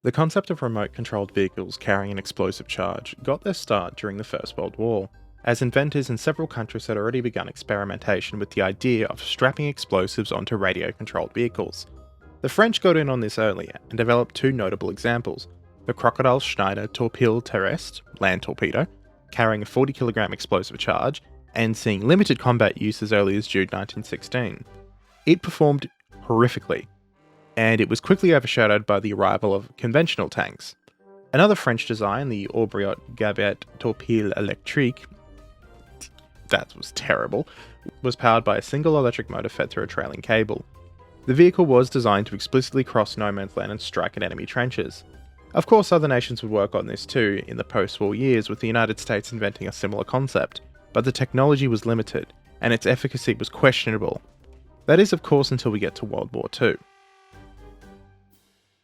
The concept of remote-controlled vehicles carrying an explosive charge got their start during the First World War, as inventors in several countries had already begun experimentation with the idea of strapping explosives onto radio-controlled vehicles. The French got in on this earlier and developed two notable examples: the Crocodile Schneider Torpille Terrestre land torpedo, carrying a 40kg explosive charge, and seeing limited combat use as early as June 1916. It performed horrifically, and it was quickly overshadowed by the arrival of conventional tanks. Another French design, the Aubriot Gabet Torpille Electrique, that was terrible, was powered by a single electric motor fed through a trailing cable. The vehicle was designed to explicitly cross no man's land and strike at enemy trenches. Of course, other nations would work on this too in the post-war years, with the United States inventing a similar concept, but the technology was limited, and its efficacy was questionable. That is, of course, until we get to World War II.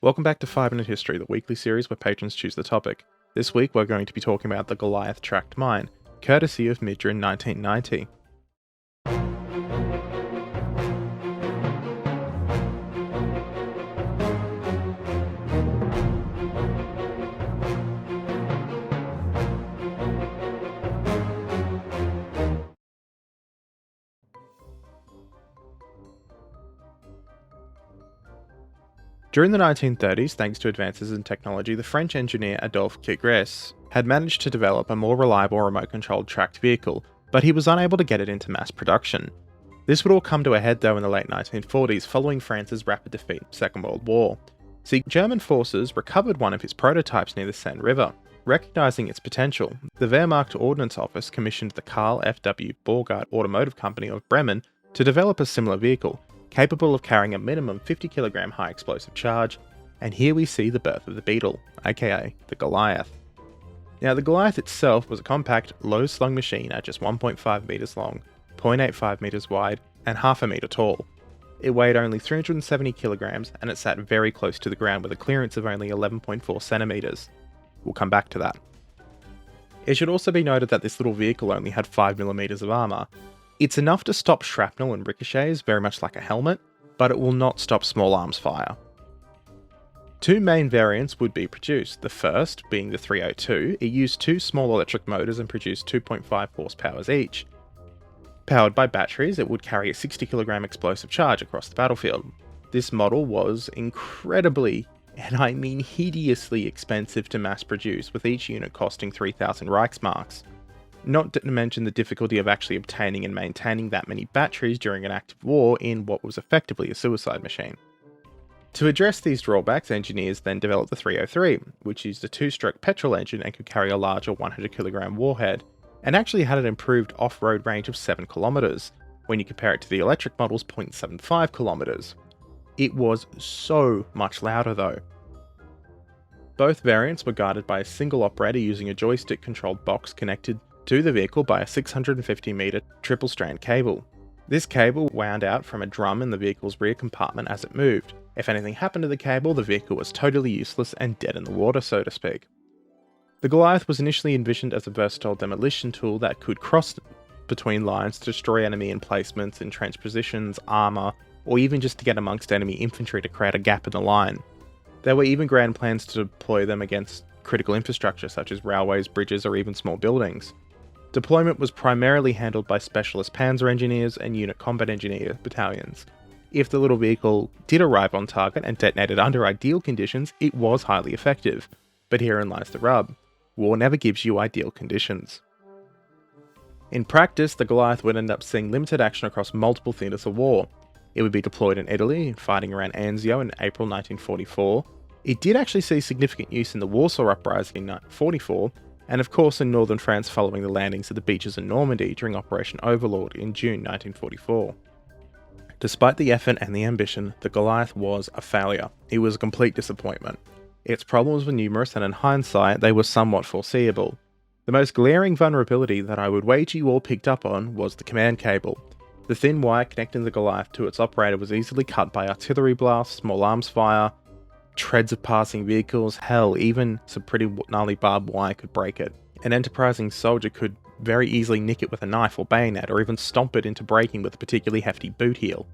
Welcome back to 5 Minute History, the weekly series where patrons choose the topic. This week we're going to be talking about the Goliath tracked mine, courtesy of Midra in 1990. During the 1930s, thanks to advances in technology, the French engineer Adolphe Quigrès had managed to develop a more reliable remote-controlled tracked vehicle, but he was unable to get it into mass production. This would all come to a head though in the late 1940s, following France's rapid defeat in the Second World War. See, German forces recovered one of his prototypes near the Seine River. Recognizing its potential, the Wehrmacht Ordnance Office commissioned the Karl F.W. Borgard Automotive Company of Bremen to develop a similar vehicle, capable of carrying a minimum 50kg high explosive charge, and here we see the birth of the Beetle, aka the Goliath. Now, the Goliath itself was a compact, low-slung machine at just 1.5 meters long, 0.85 meters wide, and half a meter tall. It weighed only 370 kilograms, and it sat very close to the ground with a clearance of only 11.4 centimeters. We'll come back to that. It should also be noted that this little vehicle only had 5mm of armor. It's enough to stop shrapnel and ricochets, very much like a helmet, but it will not stop small arms fire. Two main variants would be produced, the first being the 302. It used two small electric motors and produced 2.5 horsepower each. Powered by batteries, it would carry a 60kg explosive charge across the battlefield. This model was incredibly, and I mean hideously expensive to mass produce, with each unit costing 3,000 Reichsmarks. Not to mention the difficulty of actually obtaining and maintaining that many batteries during an active war in what was effectively a suicide machine. To address these drawbacks, engineers then developed the 303, which used a two-stroke petrol engine and could carry a larger 100kg warhead, and actually had an improved off-road range of 7 kilometers, when you compare it to the electric model's 0.75 kilometers. It was so much louder though. Both variants were guided by a single operator using a joystick-controlled box connected to the vehicle by a 650-meter triple-strand cable. This cable wound out from a drum in the vehicle's rear compartment as it moved. If anything happened to the cable, the vehicle was totally useless and dead in the water, so to speak. The Goliath was initially envisioned as a versatile demolition tool that could cross between lines to destroy enemy emplacements, entrenched positions, armor, or even just to get amongst enemy infantry to create a gap in the line. There were even grand plans to deploy them against critical infrastructure such as railways, bridges, or even small buildings. Deployment was primarily handled by specialist panzer engineers and unit combat engineer battalions. If the little vehicle did arrive on target and detonated under ideal conditions, it was highly effective. But herein lies the rub: war never gives you ideal conditions. In practice, the Goliath would end up seeing limited action across multiple theatres of war. It would be deployed in Italy, fighting around Anzio in April 1944. It did actually see significant use in the Warsaw Uprising in 1944, and of course in northern France following the landings of the beaches in Normandy during Operation Overlord in June 1944. Despite the effort and the ambition, the Goliath was a failure. It was a complete disappointment. Its problems were numerous, and in hindsight, they were somewhat foreseeable. The most glaring vulnerability that I would wager you all picked up on was the command cable. The thin wire connecting the Goliath to its operator was easily cut by artillery blasts, small arms fire, treads of passing vehicles, hell, even some pretty gnarly barbed wire could break it. An enterprising soldier could very easily nick it with a knife or bayonet, or even stomp it into breaking with a particularly hefty boot heel.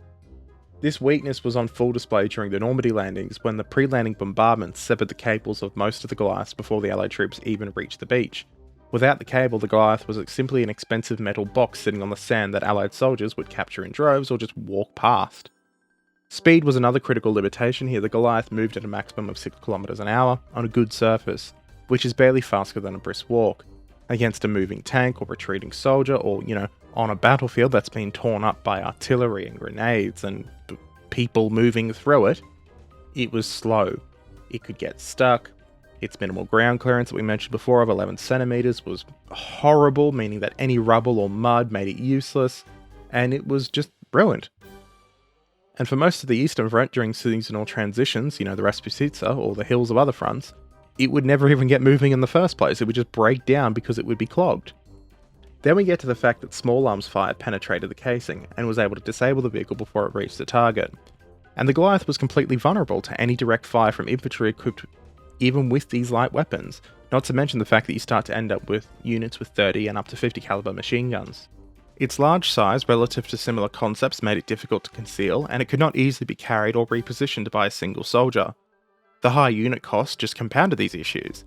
This weakness was on full display during the Normandy landings when the pre-landing bombardment severed the cables of most of the Goliaths before the Allied troops even reached the beach. Without the cable, the Goliath was simply an expensive metal box sitting on the sand that Allied soldiers would capture in droves or just walk past. Speed was another critical limitation here. The Goliath moved at a maximum of 6 kilometers an hour on a good surface, which is barely faster than a brisk walk. Against a moving tank or retreating soldier, or, on a battlefield that's been torn up by artillery and grenades and people moving through it, it was slow. It could get stuck. Its minimal ground clearance that we mentioned before of 11 centimeters was horrible, meaning that any rubble or mud made it useless, and it was just ruined. And for most of the Eastern Front during seasonal transitions, the Rasputitsa or the hills of other fronts, it would never even get moving in the first place. It would just break down because it would be clogged. Then we get to the fact that small arms fire penetrated the casing and was able to disable the vehicle before it reached the target. And the Goliath was completely vulnerable to any direct fire from infantry equipped even with these light weapons, not to mention the fact that you start to end up with units with 30 and up to 50 caliber machine guns. Its large size relative to similar concepts made it difficult to conceal, and it could not easily be carried or repositioned by a single soldier. The high unit cost just compounded these issues.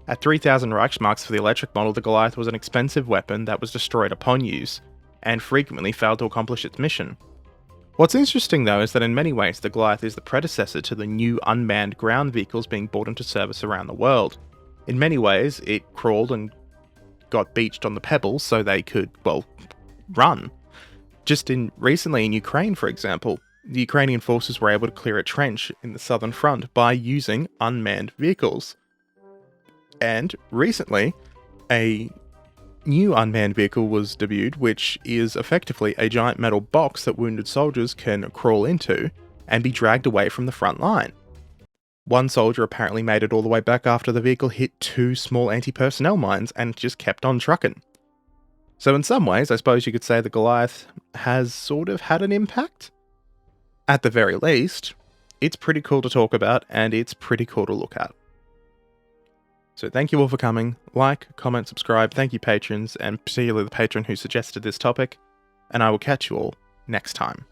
At 3,000 Reichsmarks for the electric model, the Goliath was an expensive weapon that was destroyed upon use, and frequently failed to accomplish its mission. What's interesting though is that in many ways the Goliath is the predecessor to the new unmanned ground vehicles being brought into service around the world. In many ways, it crawled and got beached on the pebbles so they could, run. Recently in Ukraine, for example, the Ukrainian forces were able to clear a trench in the southern front by using unmanned vehicles. And recently, a new unmanned vehicle was debuted, which is effectively a giant metal box that wounded soldiers can crawl into and be dragged away from the front line. One soldier apparently made it all the way back after the vehicle hit 2 small anti-personnel mines and just kept on trucking. So in some ways, I suppose you could say the Goliath has sort of had an impact. At the very least, it's pretty cool to talk about and it's pretty cool to look at. So thank you all for coming. Like, comment, subscribe. Thank you patrons, and particularly the patron who suggested this topic. And I will catch you all next time.